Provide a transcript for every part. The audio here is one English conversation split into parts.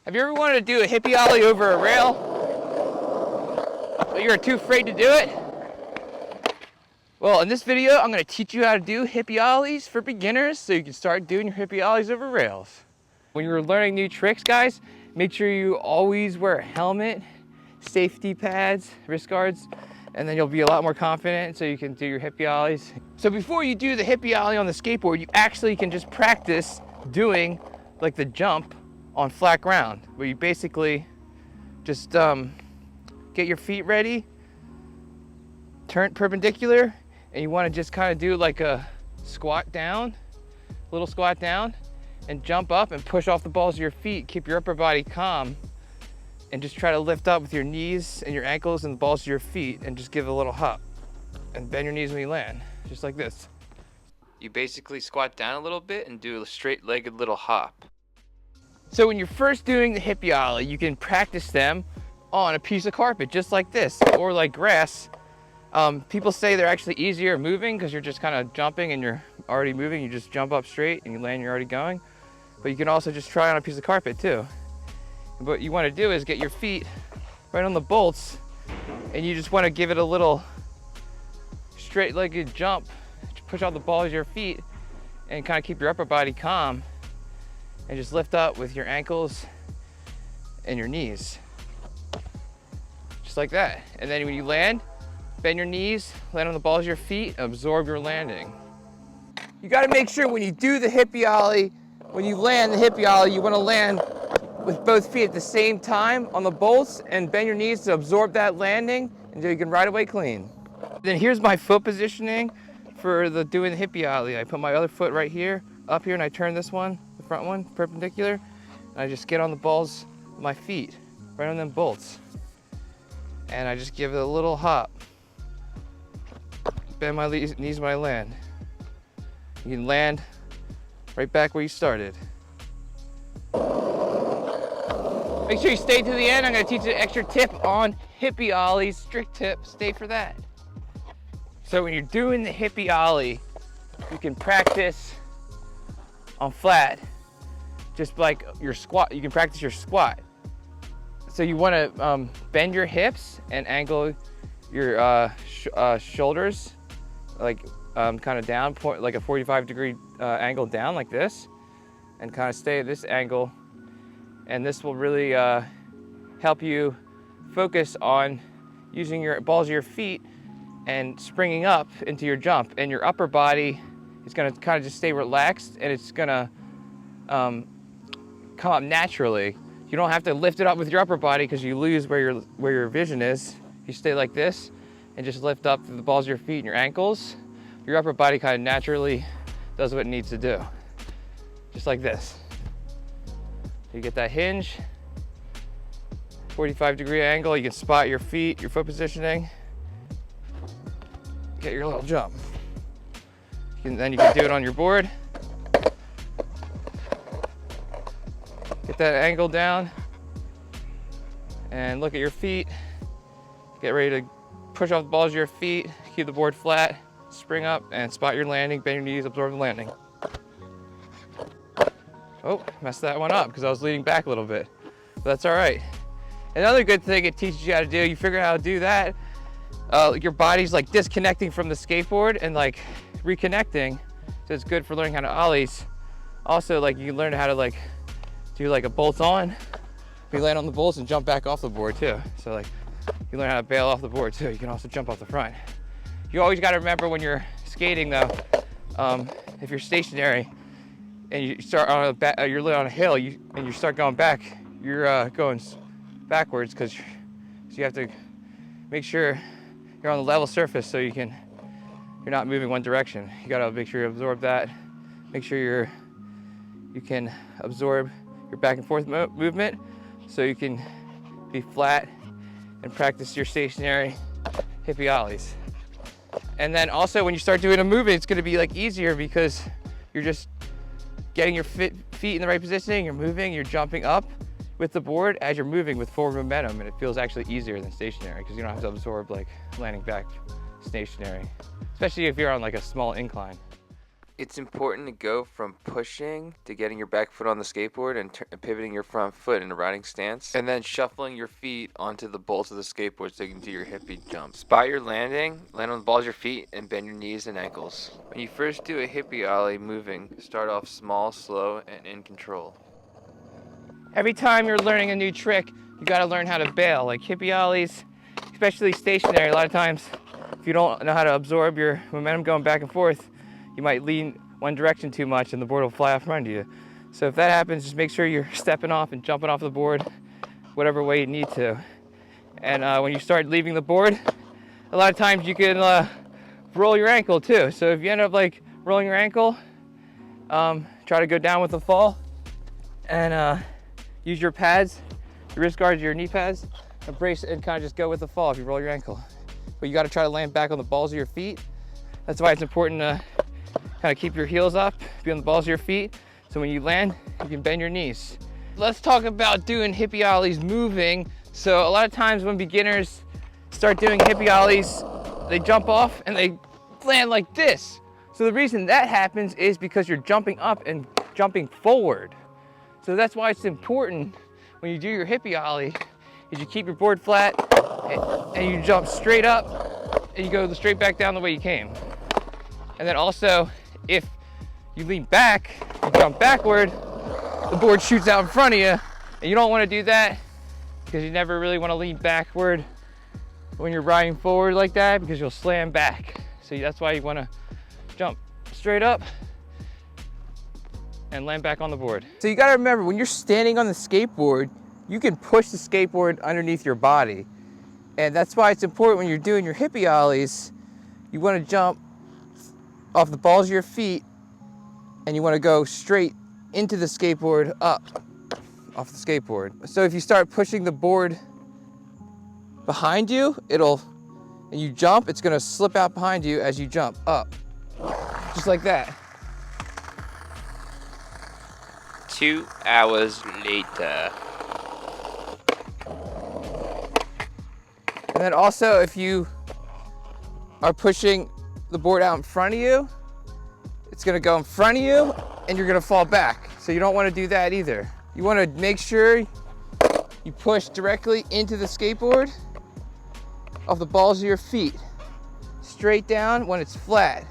Have you ever wanted to do a hippie ollie over a rail, but you were too afraid to do it? Well, in this video, I'm going to teach you how to do hippie ollies for beginners so you can start doing your hippie ollies over rails. When you're learning new tricks, guys, make sure you always wear a helmet, safety pads, wrist guards, and then you'll be a lot more confident so you can do your hippie ollies. So before you do the hippie ollie on the skateboard, you actually can just practice doing like the jump on flat ground, where you basically just get your feet ready, turn perpendicular, and you want to just kind of do like a squat down, little squat down, and jump up and push off the balls of your feet. Keep your upper body calm and just try to lift up with your knees and your ankles and the balls of your feet and just give it a little hop and bend your knees when you land, just like this. You basically squat down a little bit and do a straight-legged little hop. So when you're first doing the hippie ollie, you can practice them on a piece of carpet just like this, or like grass. People say they're actually easier moving because you're just kind of jumping and you're already moving. You just jump up straight and you land, you're already going. But you can also just try on a piece of carpet too. And what you want to do is get your feet right on the bolts, and you just want to give it a little straight-legged jump, push out the balls of your feet, and kind of keep your upper body calm. And just lift up with your ankles and your knees. Just like that. And then when you land, bend your knees, land on the balls of your feet, absorb your landing. You gotta make sure when you do the hippie ollie, when you land the hippie ollie, you wanna land with both feet at the same time on the bolts and bend your knees to absorb that landing until you can ride away clean. Then here's my foot positioning for doing the hippie ollie. I put my other foot right here, up here, and I turn this one, the front one, perpendicular, and I just get on the balls of my feet, right on them bolts. And I just give it a little hop. Bend my knees when I land. You can land right back where you started. Make sure you stay to the end. I'm gonna teach you an extra tip on hippie ollies, strict tip, stay for that. So when you're doing the hippie ollie, you can practice on flat, just like your squat. You can practice your squat. So you want to bend your hips and angle your shoulders, like kind of down, like a 45-degree angle down like this, and kind of stay at this angle. And this will really help you focus on using your balls of your feet and springing up into your jump. And your upper body is going to kind of just stay relaxed, and it's going to come up naturally. You don't have to lift it up with your upper body because you lose where your vision is. You stay like this and just lift up through the balls of your feet and your ankles. Your upper body kind of naturally does what it needs to do. Just like this. You get that hinge, 45-degree angle. You can spot your feet, your foot positioning. Get your little jump. Then you can do it on your board. Get that angle down and look at your feet. Get ready to push off the balls of your feet, keep the board flat, spring up and spot your landing, bend your knees, absorb the landing. Oh, messed that one up because I was leaning back a little bit, but that's all right. Another good thing it teaches you how to do, you figure out how to do that, your body's like disconnecting from the skateboard and like reconnecting, so it's good for learning how to ollies. Also, like you can learn how to like do like a bolt on, you land on the bolts and jump back off the board too. So like you learn how to bail off the board too. You can also jump off the front. You always got to remember when you're skating though, if you're stationary and you start on you're on a hill and you start going back, you're going backwards because you have to make sure you're on the level surface so you're not moving one direction. You got to make sure you absorb that. Make sure you can absorb your back and forth movement so you can be flat and practice your stationary hippie ollies. And then also when you start doing a movement, it's going to be like easier because you're just getting your feet in the right positioning, you're moving, you're jumping up with the board as you're moving with forward momentum, and it feels actually easier than stationary because you don't have to absorb like landing back stationary, especially if you're on like a small incline. It's important to go from pushing to getting your back foot on the skateboard and pivoting your front foot in a riding stance, and then shuffling your feet onto the bolts of the skateboard so you can do your hippie jump. Spot your landing, land on the balls of your feet, and bend your knees and ankles. When you first do a hippie ollie moving, start off small, slow, and in control. Every time you're learning a new trick, you gotta learn how to bail. Like hippie ollies, especially stationary, a lot of times, if you don't know how to absorb your momentum going back and forth, you might lean one direction too much and the board will fly off from under you. So if that happens, just make sure you're stepping off and jumping off the board whatever way you need to. And when you start leaving the board, a lot of times you can roll your ankle too. So if you end up like rolling your ankle, try to go down with the fall and use your pads, your wrist guards, your knee pads, and brace and kind of just go with the fall if you roll your ankle. But you got to try to land back on the balls of your feet. That's why it's important to kind of keep your heels up, be on the balls of your feet, so when you land, you can bend your knees. Let's talk about doing hippie ollies moving. So a lot of times when beginners start doing hippie ollies, they jump off and they land like this. So the reason that happens is because you're jumping up and jumping forward. So that's why it's important when you do your hippie ollie is you keep your board flat and you jump straight up and you go straight back down the way you came. And then also, if you lean back, you jump backward, the board shoots out in front of you, and you don't want to do that because you never really want to lean backward when you're riding forward like that because you'll slam back. So that's why you want to jump straight up and land back on the board. So you got to remember, when you're standing on the skateboard, you can push the skateboard underneath your body. And that's why it's important when you're doing your hippie ollies, you want to jump off the balls of your feet and you want to go straight into the skateboard up off the skateboard. So if you start pushing the board behind you, and you jump, it's going to slip out behind you as you jump up. Just like that. 2 hours later. And then also, if you are pushing the board out in front of you, it's gonna go in front of you and you're gonna fall back. So you don't wanna do that either. You wanna make sure you push directly into the skateboard off the balls of your feet, straight down when it's flat.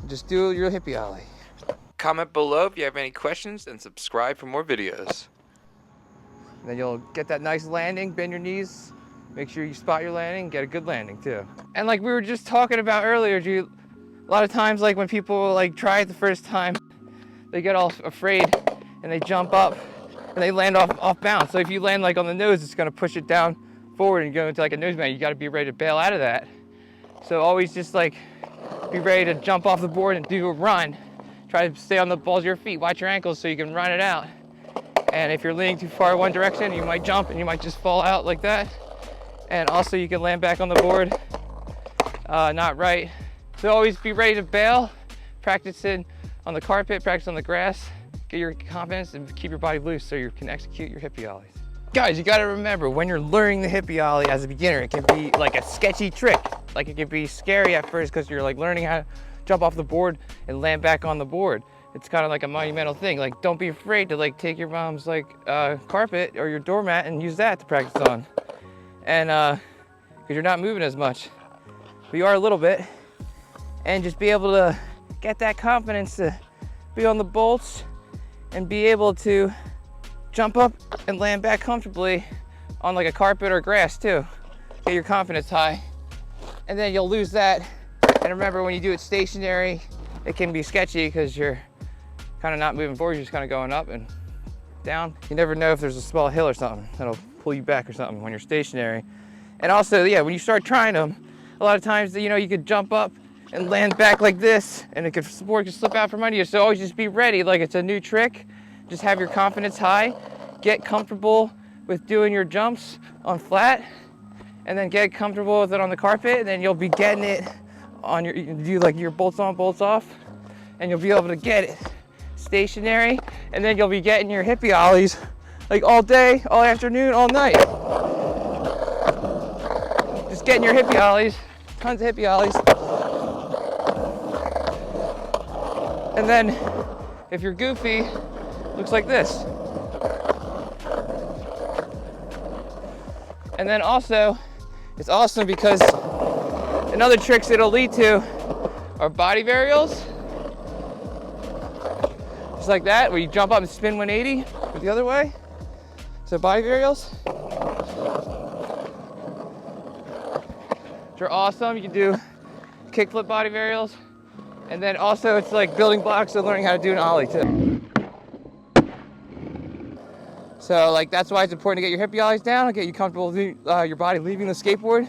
Just do your hippie ollie. Comment below if you have any questions and subscribe for more videos. And then you'll get that nice landing, bend your knees, make sure you spot your landing, get a good landing too. And like we were just talking about earlier, a lot of times like when people like try it the first time, they get all afraid and they jump up and they land off bounds. So if you land like on the nose, it's gonna push it down forward and go into like a nose bend. You gotta be ready to bail out of that. So always just like be ready to jump off the board and do a run. Try to stay on the balls of your feet, watch your ankles so you can run it out. And if you're leaning too far one direction, you might jump and you might just fall out like that. And also you can land back on the board, not right. So always be ready to bail, practice it on the carpet, practice on the grass, get your confidence and keep your body loose so you can execute your hippie ollies. Guys, you gotta remember, when you're learning the hippie ollie as a beginner, it can be like a sketchy trick. Like it can be scary at first because you're like learning how to jump off the board and land back on the board. It's kind of like a monumental thing. Like don't be afraid to like take your mom's like carpet or your doormat and use that to practice on. And because you're not moving as much, but you are a little bit. And just be able to get that confidence to be on the bolts and be able to jump up and land back comfortably on like a carpet or grass too. Get your confidence high. And then you'll lose that. And remember, when you do it stationary, it can be sketchy because you're kind of not moving forward, you're just kind of going up and down. You never know if there's a small hill or something that'll pull you back or something when you're stationary. And also, yeah, when you start trying them, a lot of times, you know, you could jump up and land back like this and the board could slip out from under you. So always just be ready, like it's a new trick. Just have your confidence high, get comfortable with doing your jumps on flat, and then get comfortable with it on the carpet, and then you'll be getting it on your, you can do like your bolts on, bolts off, and you'll be able to get it stationary, and then you'll be getting your hippie ollies like all day, all afternoon, all night. Just getting your hippie ollies, tons of hippie ollies. And then if you're goofy, looks like this. And then also, it's awesome because another tricks it'll lead to are body varials. Just like that, where you jump up and spin 180 the other way. So body varials. Which are awesome. You can do kickflip body varials. And then also it's like building blocks of learning how to do an ollie too. So like that's why it's important to get your hippie ollies down, get you comfortable with your body leaving the skateboard,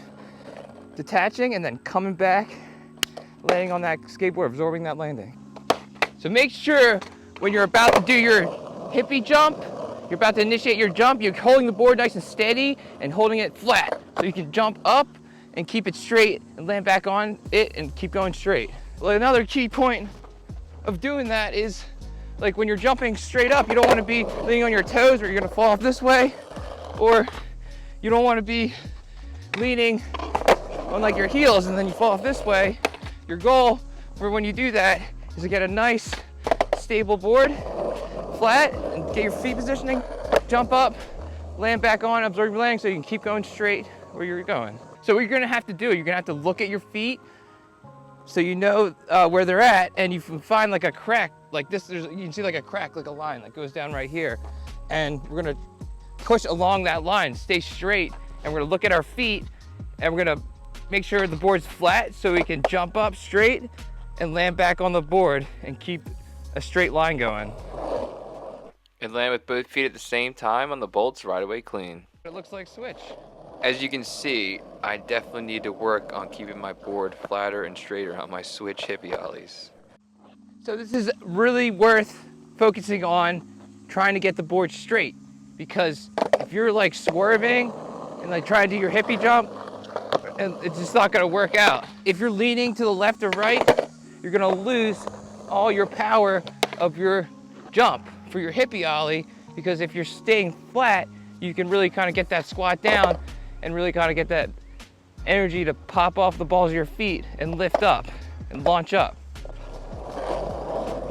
detaching, and then coming back, landing on that skateboard, absorbing that landing. So make sure when you're about to do your hippie jump, you're about to initiate your jump, you're holding the board nice and steady and holding it flat. So you can jump up and keep it straight and land back on it and keep going straight. Well, another key point of doing that is like when you're jumping straight up, you don't want to be leaning on your toes or you're going to fall off this way, or you don't want to be leaning on like your heels and then you fall off this way. Your goal for when you do that is to get a nice stable board, flat, and get your feet positioning, jump up, land back on, absorb your landing so you can keep going straight where you're going. So what you're gonna have to do, you're gonna have to look at your feet so you know where they're at, and you can find like a crack, like this, you can see like a crack, like a line that goes down right here. And we're gonna push along that line, stay straight, and we're gonna look at our feet, and we're gonna make sure the board's flat so we can jump up straight and land back on the board and keep a straight line going. And land with both feet at the same time on the bolts right away clean. It looks like switch. As you can see, I definitely need to work on keeping my board flatter and straighter on my switch hippie ollies. So this is really worth focusing on trying to get the board straight, because if you're like swerving and like trying to do your hippie jump, and it's just not gonna work out. If you're leaning to the left or right, you're gonna lose all your power of your jump for your hippie ollie, because if you're staying flat, you can really kind of get that squat down and really kind of get that energy to pop off the balls of your feet and lift up and launch up.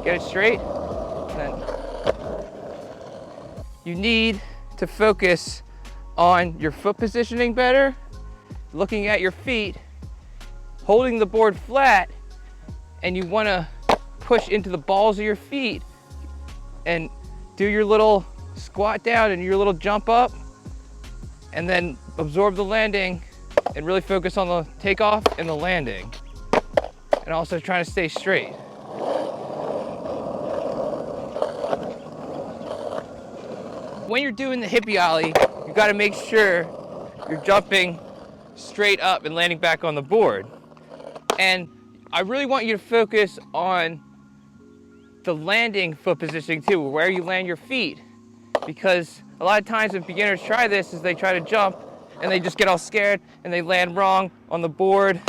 Get it straight. And then you need to focus on your foot positioning better, looking at your feet, holding the board flat, and you want to push into the balls of your feet and do your little squat down and your little jump up, and then absorb the landing and really focus on the takeoff and the landing, and also trying to stay straight. When you're doing the hippie ollie, you got to make sure you're jumping straight up and landing back on the board. And I really want you to focus on the landing foot positioning too, where you land your feet, because a lot of times when beginners try this is they try to jump and they just get all scared and they land wrong on the board,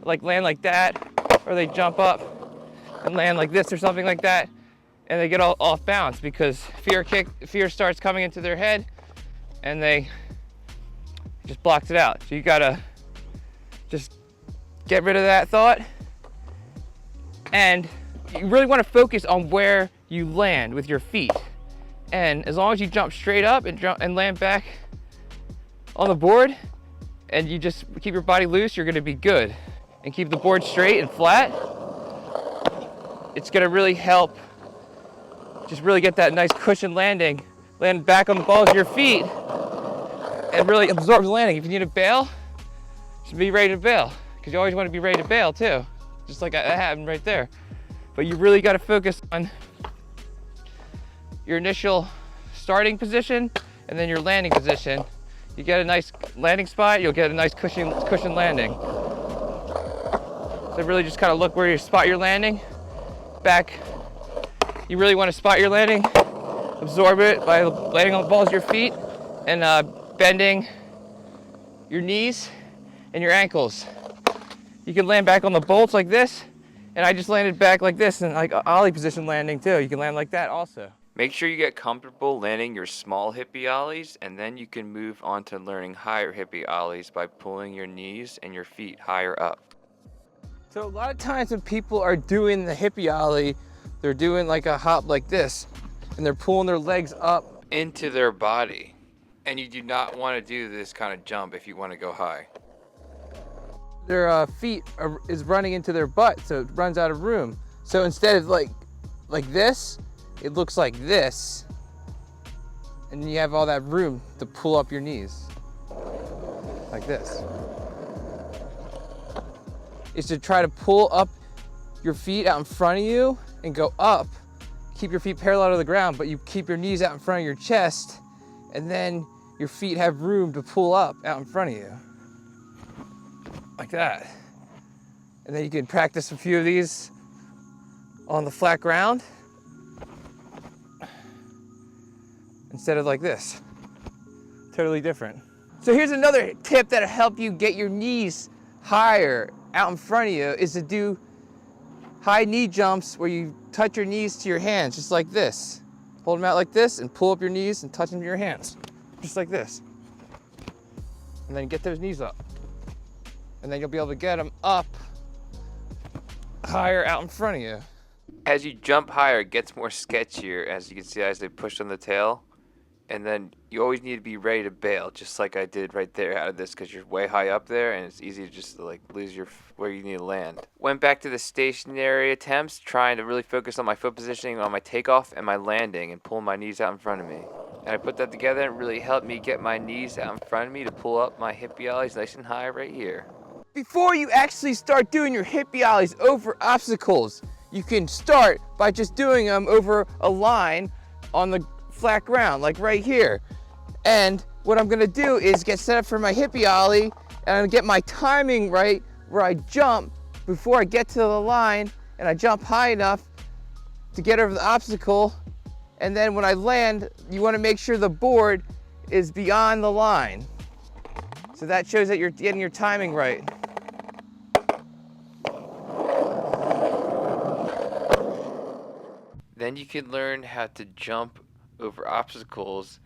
like land like that, or they jump up and land like this or something like that, and they get all off balance because fear starts coming into their head and they just blocks it out. So you gotta just get rid of that thought, and you really want to focus on where you land with your feet. And as long as you jump straight up and land back on the board, and you just keep your body loose, you're gonna be good. And keep the board straight and flat. It's gonna really help just really get that nice cushion landing, land back on the balls of your feet, and really absorb the landing. If you need to bail, just be ready to bail, because you always want to be ready to bail too, just like that happened right there. But you really got to focus on your initial starting position and then your landing position. You get a nice landing spot, you'll get a nice cushion landing. So really just kind of look where you spot your landing. Back, you really want to spot your landing, absorb it by landing on the balls of your feet and bending your knees and your ankles. You can land back on the bolts like this, and I just landed back like this, and like ollie position landing too. You can land like that also. Make sure you get comfortable landing your small hippie ollies, and then you can move on to learning higher hippie ollies by pulling your knees and your feet higher up. So a lot of times when people are doing the hippie ollie, they're doing like a hop like this, and they're pulling their legs up into their body. And you do not want to do this kind of jump if you want to go high. Their feet is running into their butt, so it runs out of room. So instead of like this, it looks like this, and you have all that room to pull up your knees, like this. Is to try to pull up your feet out in front of you and go up. Keep your feet parallel to the ground, but you keep your knees out in front of your chest, and then your feet have room to pull up out in front of you. Like that. And then you can practice a few of these on the flat ground instead of like this. Totally different. So here's another tip that'll help you get your knees higher out in front of you, is to do high knee jumps where you touch your knees to your hands, just like this. Hold them out like this and pull up your knees and touch them to your hands, just like this. And then get those knees up. And then you'll be able to get them up higher out in front of you. As you jump higher, it gets more sketchier, as you can see as they push on the tail. And then you always need to be ready to bail, just like I did right there out of this, because you're way high up there and it's easy to just like lose your where you need to land. Went back to the stationary attempts, trying to really focus on my foot positioning on my takeoff and my landing and pulling my knees out in front of me. And I put that together and it really helped me get my knees out in front of me to pull up my hippie ollies nice and high right here. Before you actually start doing your hippie ollies over obstacles, you can start by just doing them over a line on the flat ground, like right here. And what I'm gonna do is get set up for my hippie ollie, and I'm gonna get my timing right where I jump before I get to the line, and I jump high enough to get over the obstacle. And then when I land, you wanna make sure the board is beyond the line. So that shows that you're getting your timing right. Then you can learn how to jump over obstacles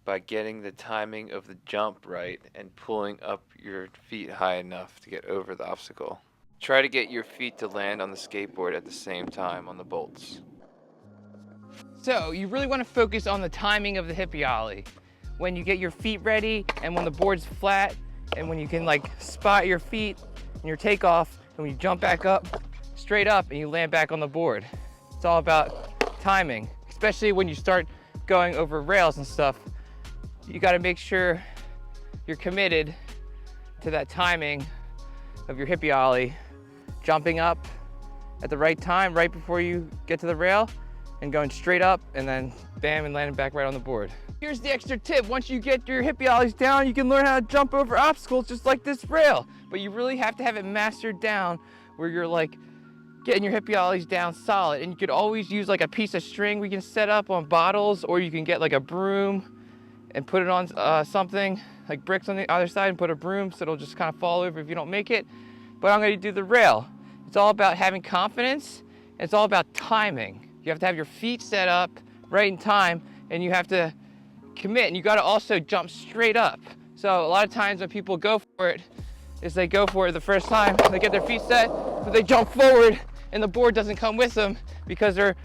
by getting the timing of the jump right and pulling up your feet high enough to get over the obstacle. Try to get your feet to land on the skateboard at the same time on the bolts. So you really want to focus on the timing of the hippie ollie. When you get your feet ready and when the board's flat and when you can like spot your feet and your takeoff, and when you jump back up, straight up, and you land back on the board. It's all about timing, especially when you start going over rails and stuff. You got to make sure you're committed to that timing of your hippie ollie, jumping up at the right time, right before you get to the rail, and going straight up, and then bam, and landing back right on the board. Here's the extra tip. Once you get your hippie ollies down, you can learn how to jump over obstacles just like this rail. But you really have to have it mastered down where you're like getting your hippie ollies down solid. And you could always use like a piece of string we can set up on bottles, or you can get like a broom and put it on something like bricks on the other side and put a broom so it'll just kind of fall over if you don't make it. But I'm gonna do the rail. It's all about having confidence. And it's all about timing. You have to have your feet set up right in time, and you have to commit, and you gotta also jump straight up. So a lot of times when people go for it, is they go for it the first time, they get their feet set, but they jump forward and the board doesn't come with them because they're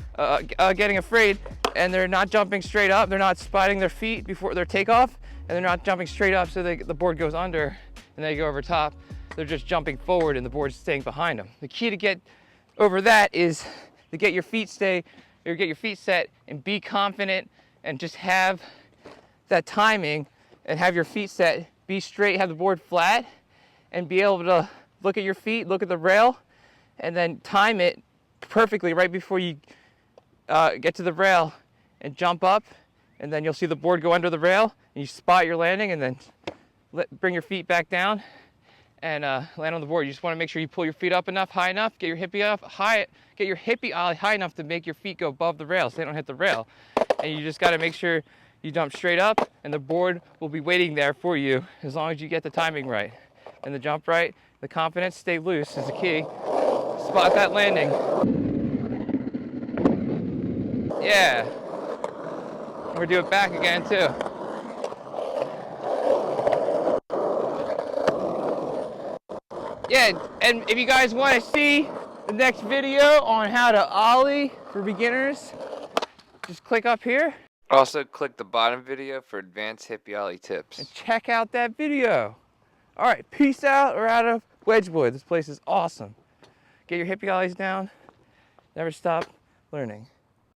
getting afraid, and they're not jumping straight up. They're not spotting their feet before their takeoff, and they're not jumping straight up, so the board goes under and they go over top. They're just jumping forward and the board's staying behind them. The key to get over that is to get your feet set and be confident and just have that timing and have your feet set, be straight, have the board flat, and be able to look at your feet, look at the rail, and then time it perfectly right before you get to the rail and jump up, and then you'll see the board go under the rail, and you spot your landing, and then bring your feet back down and land on the board. You just want to make sure you pull your feet up enough, high enough, get your hippie ollie high enough to make your feet go above the rail so they don't hit the rail. And you just got to make sure you jump straight up, and the board will be waiting there for you as long as you get the timing right. And the jump right, the confidence, stay loose is the key. Spot that landing. Yeah. We're do it back again too. Yeah, and if you guys want to see the next video on how to ollie for beginners, just click up here Also, click the bottom video for advanced Hippie Ollie tips. and check out that video. All right, peace out. We're out of Wedgwood. This place is awesome. Get your hippie ollies down. Never stop learning.